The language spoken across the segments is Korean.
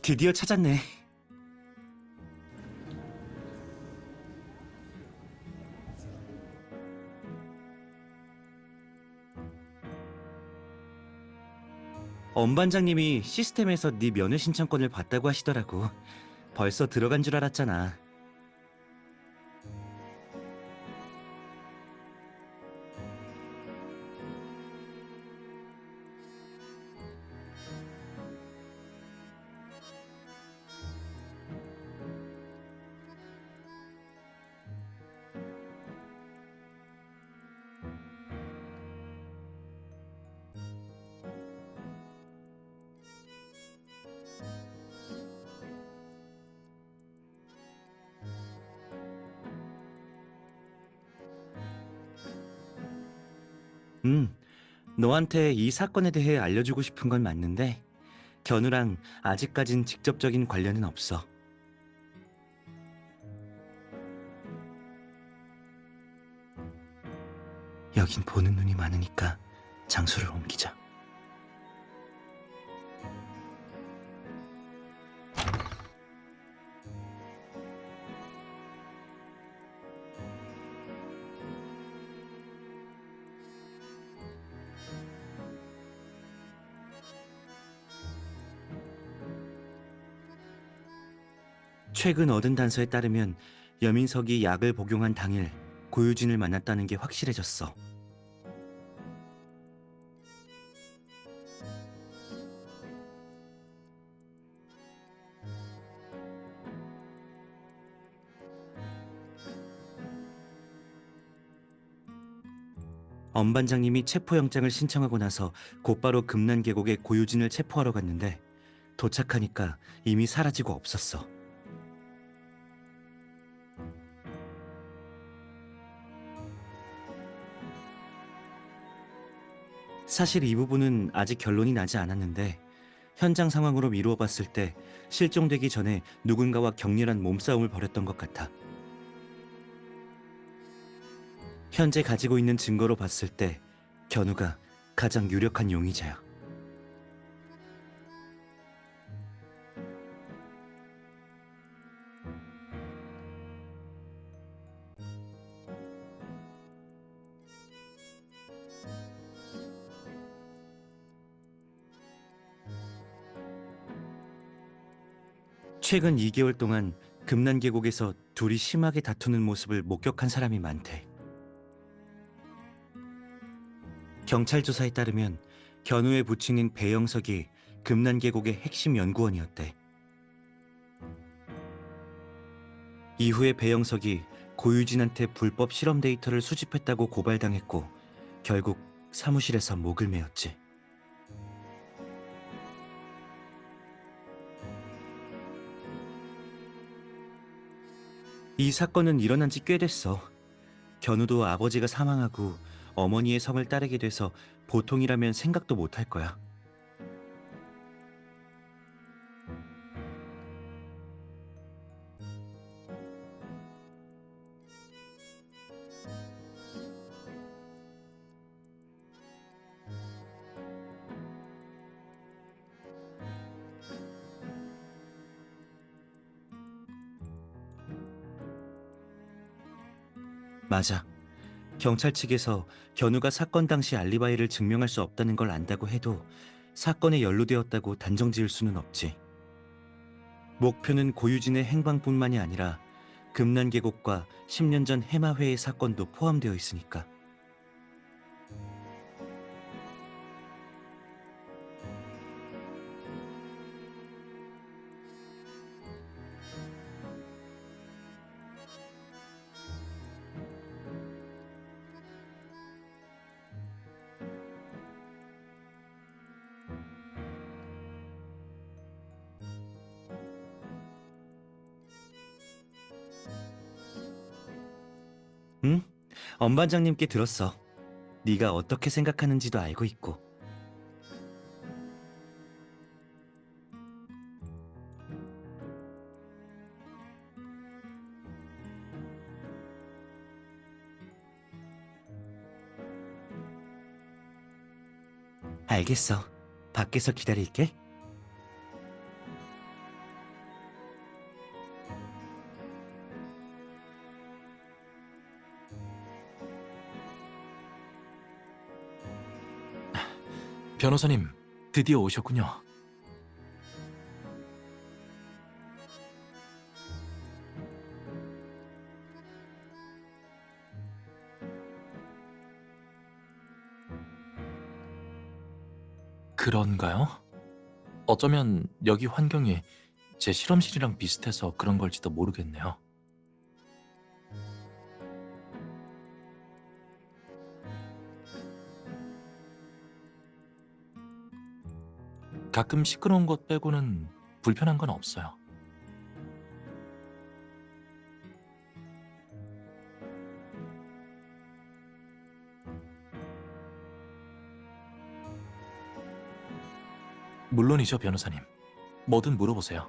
드디어 찾았네. 엄 반장님이 시스템에서 네 면회 신청권을 받다고 하시더라고. 벌써 들어간 줄 알았잖아. 음, 너한테 이 사건에 대해 알려주고 싶은 건 맞는데 견우랑 아직까진 직접적인 관련은 없어. 여긴 보는 눈이 많으니까 장소를 옮기자. 최근 얻은 단서에 따르면 여민석이 약을 복용한 당일 고유진을 만났다는 게 확실해졌어. 엄 반장님이 체포영장을 신청하고 나서 곧바로 금난계곡에 고유진을 체포하러 갔는데 도착하니까 이미 사라지고 없었어. 사실 이 부분은 아직 결론이 나지 않았는데 현장 상황으로 미루어 봤을 때 실종되기 전에 누군가와 격렬한 몸싸움을 벌였던 것 같아. 현재 가지고 있는 증거로 봤을 때 견우가 가장 유력한 용의자야. 최근 2개월 동안 금난계곡에서 둘이 심하게 다투는 모습을 목격한 사람이 많대. 경찰 조사에 따르면 견우의 부친인 배영석이 금난계곡의 핵심 연구원이었대. 이후에 배영석이 고유진한테 불법 실험 데이터를 수집했다고 고발당했고 결국 사무실에서 목을 메었지. 이 사건은 일어난 지 꽤 됐어. 견우도 아버지가 사망하고 어머니의 성을 따르게 돼서 보통이라면 생각도 못 할 거야. 맞아. 경찰 측에서 견우가 사건 당시 알리바이를 증명할 수 없다는 걸 안다고 해도 사건에 연루되었다고 단정 지을 수는 없지. 목표는 고유진의 행방뿐만이 아니라 금난계곡과 10년 전 해마회의 사건도 포함되어 있으니까. 응? 엄 반장님께 들었어. 네가 어떻게 생각하는지도 알고 있고. 알겠어. 밖에서 기다릴게. 변호사님, 드디어 오셨군요. 그런가요? 어쩌면 여기 환경이 제 실험실이랑 비슷해서 그런 걸지도 모르겠네요. 가끔 시끄러운 것 빼고는 불편한 건 없어요. 물론이죠, 변호사님. 뭐든 물어보세요.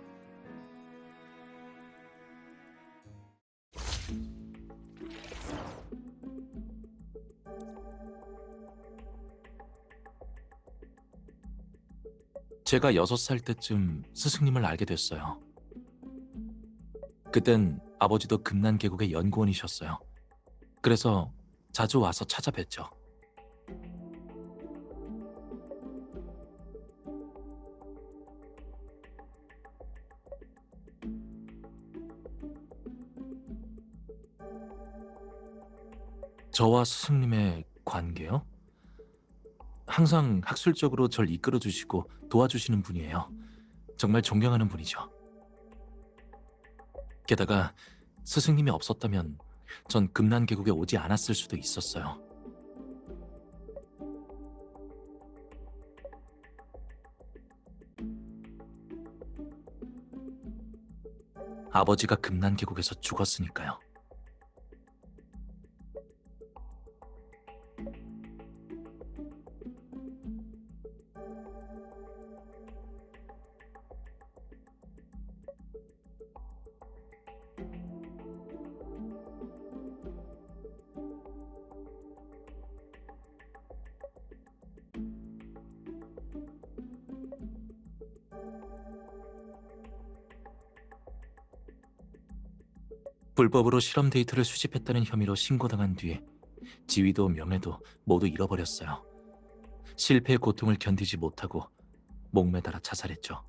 제가 6살 때쯤 스승님을 알게 됐어요. 그땐 아버지도 금난계곡의 연구원이셨어요. 그래서 자주 와서 찾아뵀죠. 저와 스승님의 관계요? 항상 학술적으로 절 이끌어주시고 도와주시는 분이에요. 정말 존경하는 분이죠. 게다가 스승님이 없었다면 전 금난계곡에 오지 않았을 수도 있었어요. 아버지가 금난계곡에서 죽었으니까요. 불법으로 실험 데이터를 수집했다는 혐의로 신고당한 뒤 지위도 명예도 모두 잃어버렸어요. 실패의 고통을 견디지 못하고 목매달아 자살했죠.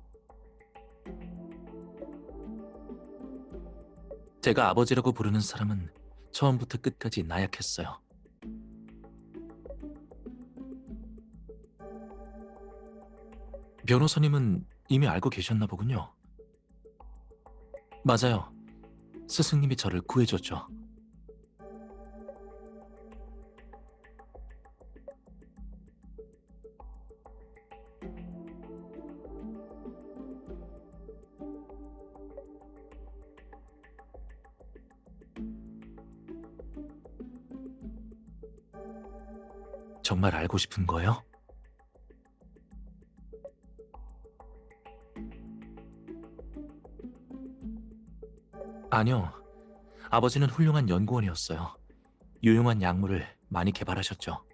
제가 아버지라고 부르는 사람은 처음부터 끝까지 나약했어요. 변호사님은 이미 알고 계셨나 보군요. 맞아요. 스승님이 저를 구해줬죠. 정말 알고 싶은 거예요? 아니요. 아버지는 훌륭한 연구원이었어요. 유용한 약물을 많이 개발하셨죠.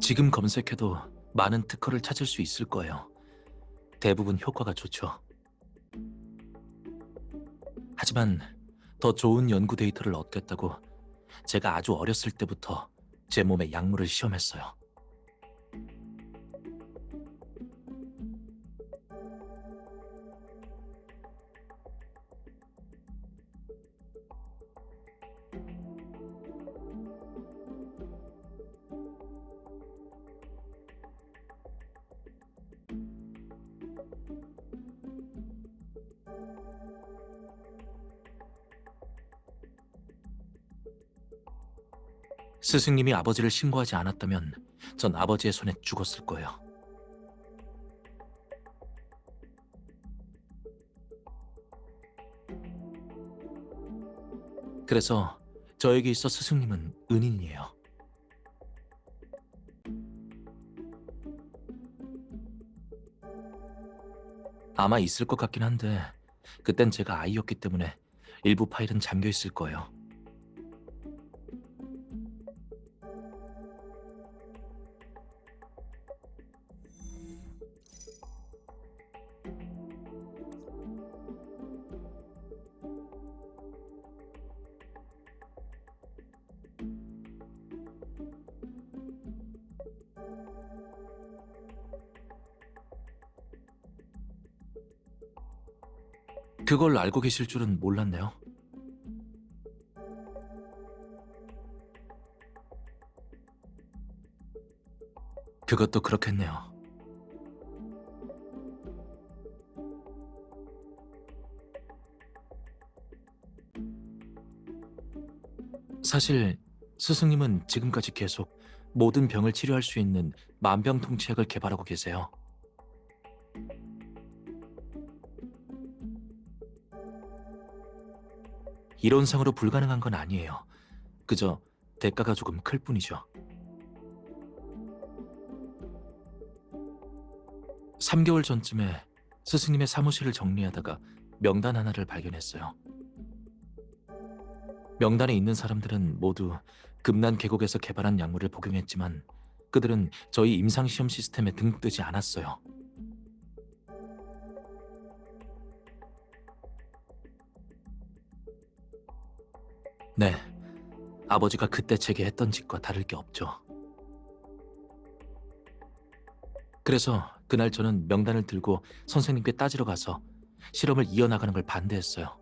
지금 검색해도 많은 특허를 찾을 수 있을 거예요. 대부분 효과가 좋죠. 하지만 더 좋은 연구 데이터를 얻겠다고 제가 아주 어렸을 때부터 제 몸에 약물을 시험했어요. 스승님이 아버지를 신고하지 않았다면 전 아버지의 손에 죽었을 거예요. 그래서 저에게 있어 스승님은 은인이에요. 아마 있을 것 같긴 한데 그땐 제가 아이였기 때문에 일부 파일은 잠겨 있을 거예요. 그걸 알고 계실 줄은 몰랐네요. 그것도 그렇겠네요. 사실 스승님은 지금까지 계속 모든 병을 치료할 수 있는 만병통치약을 개발하고 계세요. 이론상으로 불가능한 건 아니에요. 그저 대가가 조금 클 뿐이죠. 3개월 전쯤에 스승님의 사무실을 정리하다가 명단 하나를 발견했어요. 명단에 있는 사람들은 모두 금난 계곡에서 개발한 약물을 복용했지만 그들은 저희 임상시험 시스템에 등록되지 않았어요. 네, 아버지가 그때 제게 했던 짓과 다를 게 없죠. 그래서 그날 저는 명단을 들고 선생님께 따지러 가서 실험을 이어나가는 걸 반대했어요.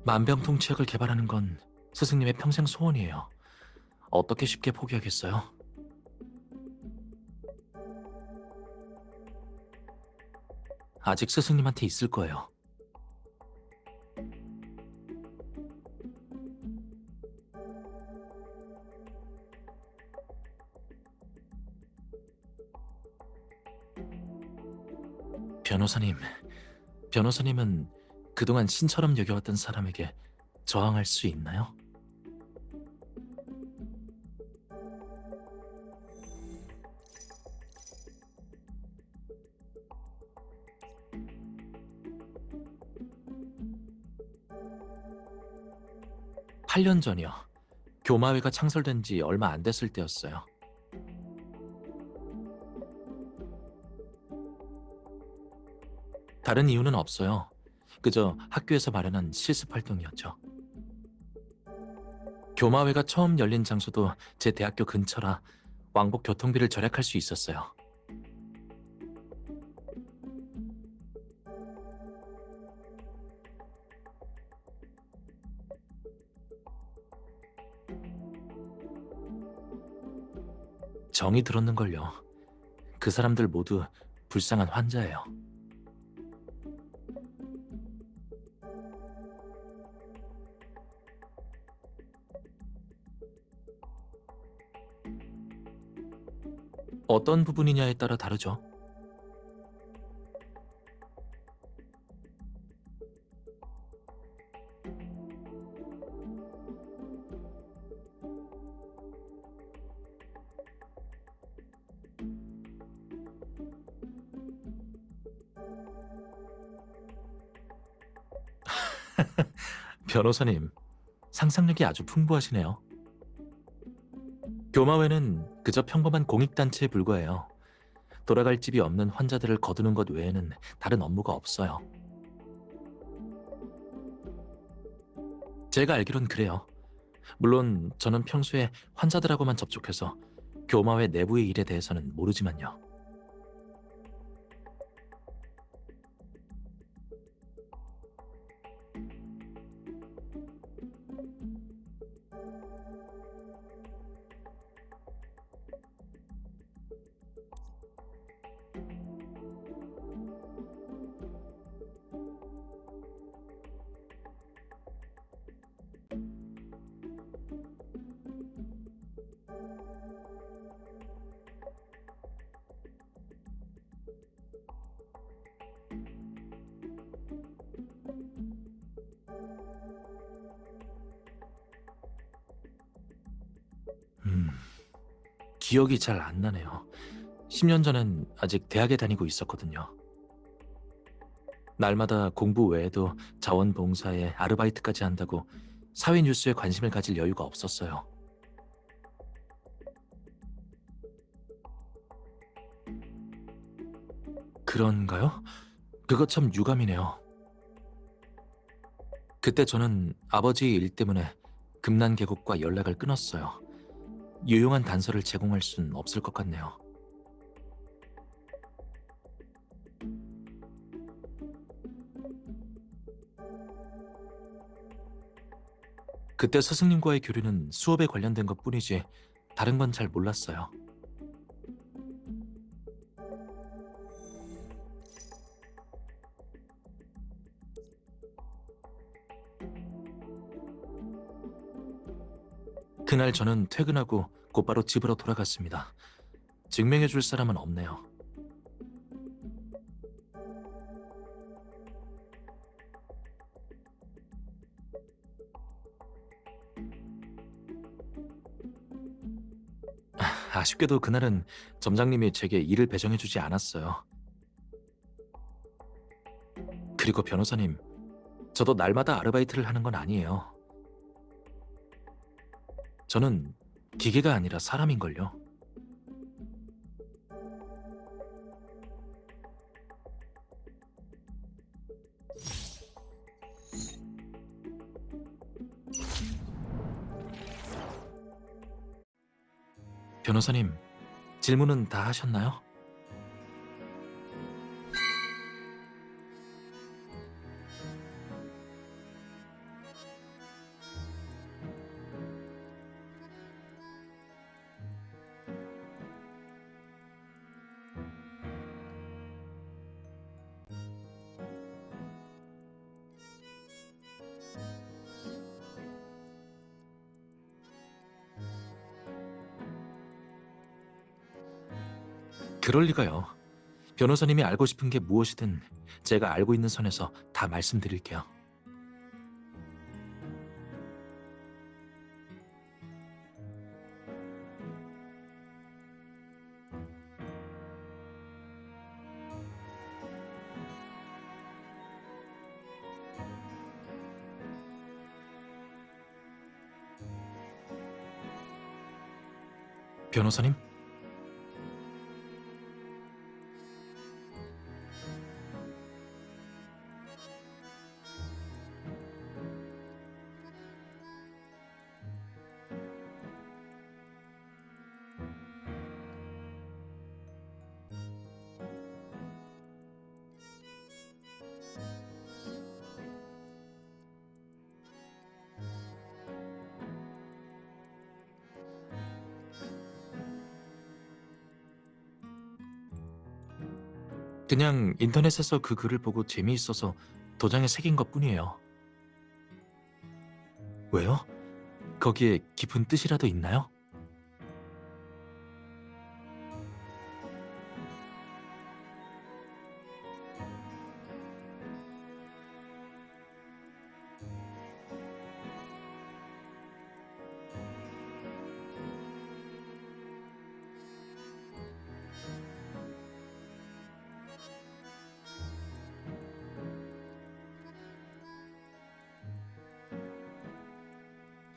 만병통치약을 개발하는 건 스승님의 평생 소원이에요. 어떻게 쉽게 포기하겠어요? 아직 스승님한테 있을 거예요. 변호사님, 변호사님은 그동안 신처럼 여겨왔던 사람에게 저항할 수 있나요? 8년 전이요. 교마회가 창설된 지 얼마 안 됐을 때였어요. 다른 이유는 없어요. 그저 학교에서 마련한 실습 활동이었죠. 교마회가 처음 열린 장소도 제 대학교 근처라 왕복 교통비를 절약할 수 있었어요. 정이 들었는걸요. 그 사람들 모두 불쌍한 환자예요. 어떤 부분이냐에 따라 다르죠. 변호사님, 상상력이 아주 풍부하시네요. 교마회는 그저 평범한 공익단체에 불과해요. 돌아갈 집이 없는 환자들을 거두는 것 외에는 다른 업무가 없어요. 제가 알기론 그래요. 물론 저는 평소에 환자들하고만 접촉해서 교마회 내부의 일에 대해서는 모르지만요. 기억이 잘 안 나네요. 10년 전엔 아직 대학에 다니고 있었거든요. 날마다 공부 외에도 자원봉사에 아르바이트까지 한다고 사회 뉴스에 관심을 가질 여유가 없었어요. 그런가요? 그거 참 유감이네요. 그때 저는 아버지의 일 때문에 금난계곡과 연락을 끊었어요. 유용한 단서를 제공할 순 없을 것 같네요. 그때 스승님과의 교류는 수업에 관련된 것뿐이지 다른 건 잘 몰랐어요. 그날 저는 퇴근하고 곧바로 집으로 돌아갔습니다. 증명해줄 사람은 없네요. 아쉽게도 그날은 점장님이 제게 일을 배정해주지 않았어요. 그리고 변호사님, 저도 날마다 아르바이트를 하는 건 아니에요. 저는 기계가 아니라 사람인걸요. 변호사님, 질문은 다 하셨나요? 그럴 리가요. 변호사님이 알고 싶은 게 무엇이든 제가 알고 있는 선에서 다 말씀드릴게요. 변호사님? 그냥 인터넷에서 그 글을 보고 재미있어서 도장에 새긴 것뿐이에요. 왜요? 거기에 깊은 뜻이라도 있나요?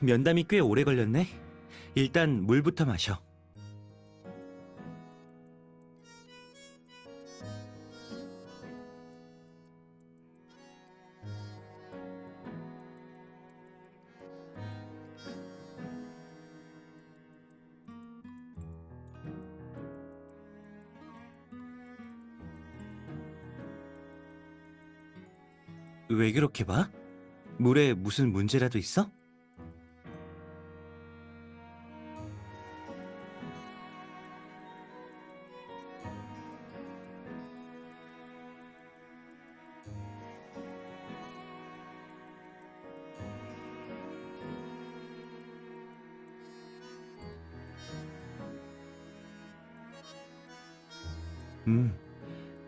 면담이 꽤 오래 걸렸네. 일단 물부터 마셔. 왜 그렇게 봐? 물에 무슨 문제라도 있어?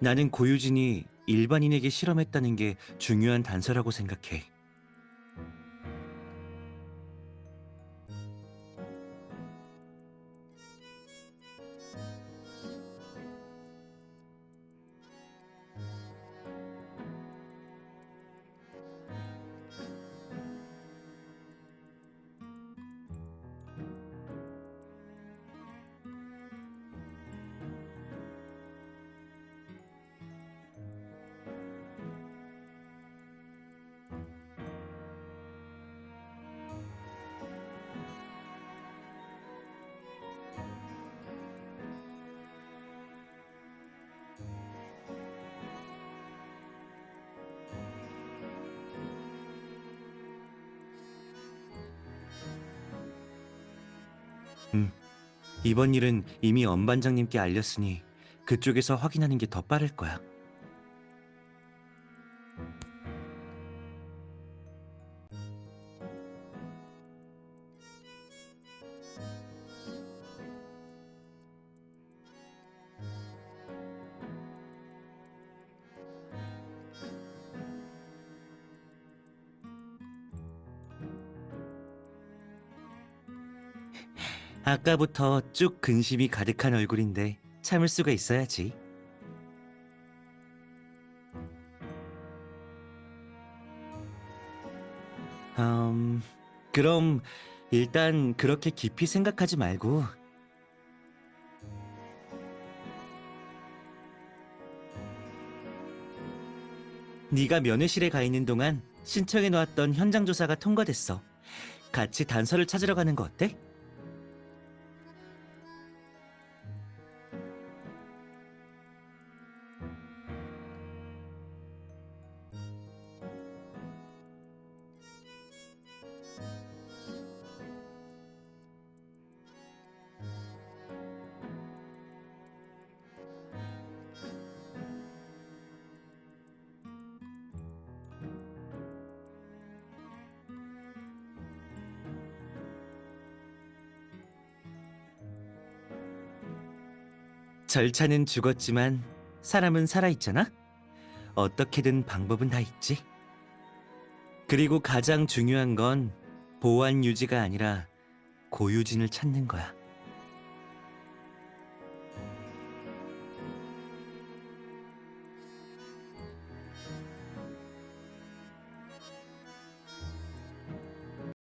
나는 고유진이 일반인에게 실험했다는 게 중요한 단서라고 생각해. 이번 일은 이미 엄 반장님께 알렸으니 그쪽에서 확인하는 게 더 빠를 거야. 아까부터 쭉 근심이 가득한 얼굴인데 참을 수가 있어야지. 그럼 일단 그렇게 깊이 생각하지 말고 네가 면회실에 가 있는 동안 신청해 놓았던 현장 조사가 통과됐어. 같이 단서를 찾으러 가는 거 어때? 절차는 죽었지만 사람은 살아있잖아? 어떻게든 방법은 다 있지. 그리고 가장 중요한 건 보안 유지가 아니라 고유진을 찾는 거야.